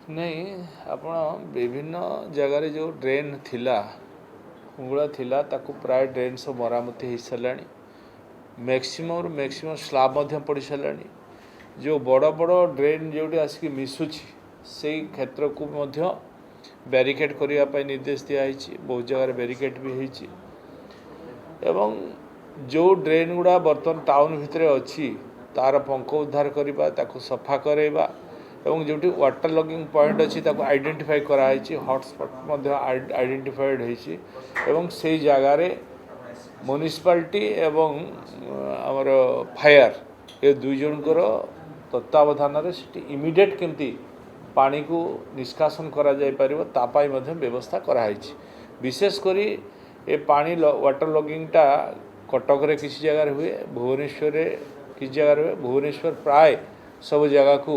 नहीं आपण विभिन्न जगार जो ड्रेन थिला खुंगुड़ा थिला ताकू प्राय ड्रेन सब मरामती हो सारा मैक्सिमम स्लाब पड़ सारा जो बड़ बड़ ड्रेन जो आसिक मिसुची से क्षेत्र को बैरिकेड करने निर्देश दिखाई बहुत जगह बैरिकेड भी होती एवं जो ड्रेन गुड़ा बर्तमान टाउन भितर अच्छी तार पंख उद्धार करवा ताकू सफा करवा एवं जो वाटर लगिंग पॉइंट अच्छी ताकू आइडेंटिफाई कराई हॉटस्पॉट आइडेंटिफाइड होती एवं से जगार म्युनिसिपालिटी एवं आमर फायर ये दुई जनकर तत्वावधान से इमिडिएट केमती पानी को निष्कासन करा जाय परिबो तापाई मध्य व्यवस्था कराई विशेषकर ये पानी वाटर लगिंगटा कटक रे किसी जगह हुए भुवनेश्वर किसी जगह हुए भुवनेश्वर प्राय सब जगह को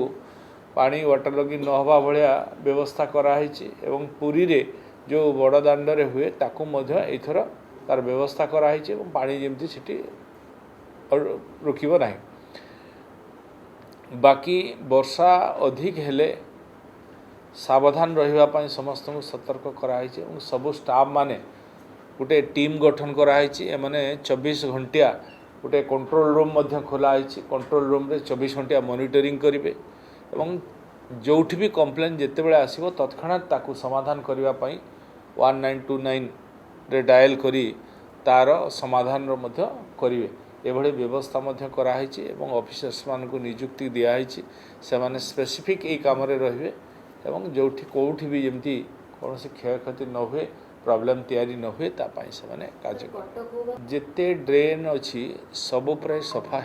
पानी वाटर लगिंग न हवा भलिया व्यवस्था कराई एवं पुरी रे जो बड़ दांडे हुए ताकू मध्य एथर तार व्यवस्था कराई पानी जमती सिटी रुकिबो नाही बाकी वर्षा अधिक हेले सावधान रहिबा समस्त को सतर्क कराई सबू स्टाफ माने गोटे टीम गठन कराई एमाने 24 घंटिया गोटे कंट्रोल रूम खोलाई कंट्रोल रूम रे 24 घंटिया मॉनिटरिंग करेंगे एवं जोठी भी कंप्लेन जिते बड़े आसो तत्क्षणात ताकू समाधान करने 1929 रे डायल करी तार समाधान करेंगे एभली व्यवस्था कराई एवं ऑफिसर्स मान को नियुक्ति दिखाई से माने स्पेसिफिक ये कम रे एवं जो कौटी भी जमती कौन से क्षय क्षति न हुए प्रॉब्लम तैयारी न हुए तापाई से माने कार्य कर जिते ड्रेन अच्छी सब प्राय सफा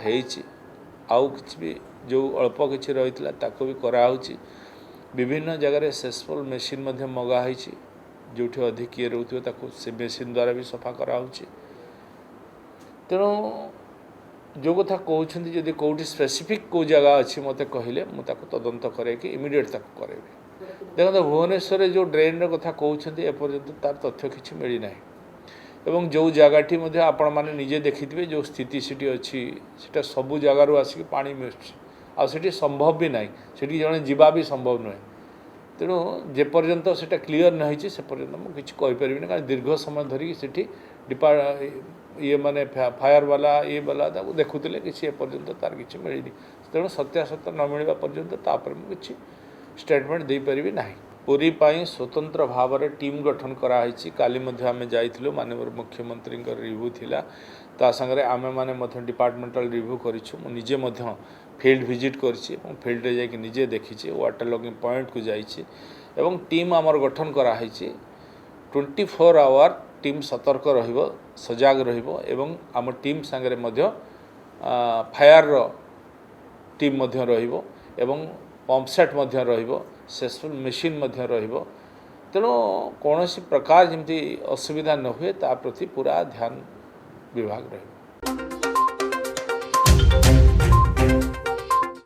आउ किछि भी जो अल्प किछि रही ताको भी कराउछि विभिन्न जगह सेसफुल मेसीन मगाई जो अधिक ये रोथो ताको से मेसीन द्वारा भी सफा कराउछि तेणु जो कथा कहते जदि कौटी स्पेसिफिक को जगह अच्छी मत कहले मुझे तदंत करे कि इमिडिएट ताको करेबी देखो भुवनेश्वर जो ड्रेन कथा कहते एपर्यंत तार तथ्य किसी मिलना एवं जो जगहटी आपण मैंने निजे देखिथे जो स्थिति सीटी अच्छी से सबू जगार आसिक पानी मिलूँ आठी संभव भी ना से जड़े जीवा भी संभव नुहे तेणु जेपर्यंत से क्लीयर नहीं से पर्यंत मुझे कहीपरि कारण दीर्घ समय धरिकी सेठी ये माने फायर वाला ये वाला देखुले कि एपर्यंत तार किसी मिलनी तेणु सत्यासत्य न मिलवा पर्यंत तापर मुझे स्टेटमेंट दे पारिबी नाही पुरी पाई स्वतंत्र भाव में टीम गठन कराई काली आम जाइलु माननीय मुख्यमंत्री रिव्यू थिला ता संगे आमे माने डिपार्टमेंटल रिव्यू करिछु निजे फील्ड विजिट करिछि फील्ड रे जाके निजे देखिछि वाटर लगिंग पॉइंट को जाइछि एवं टीम आमर गठन कराई 24 आवर टीम सतर्क रहिबो सजाग रहिबो एवं आम टीम संगे फायर टीम रहिबो एवं पंपसेट रहिबो सेसफुल मेसीन रहिबो तेणु कौन प्रकार जमती असुविधा न हुए ता प्रति पूरा ध्यान विभाग रहिबो।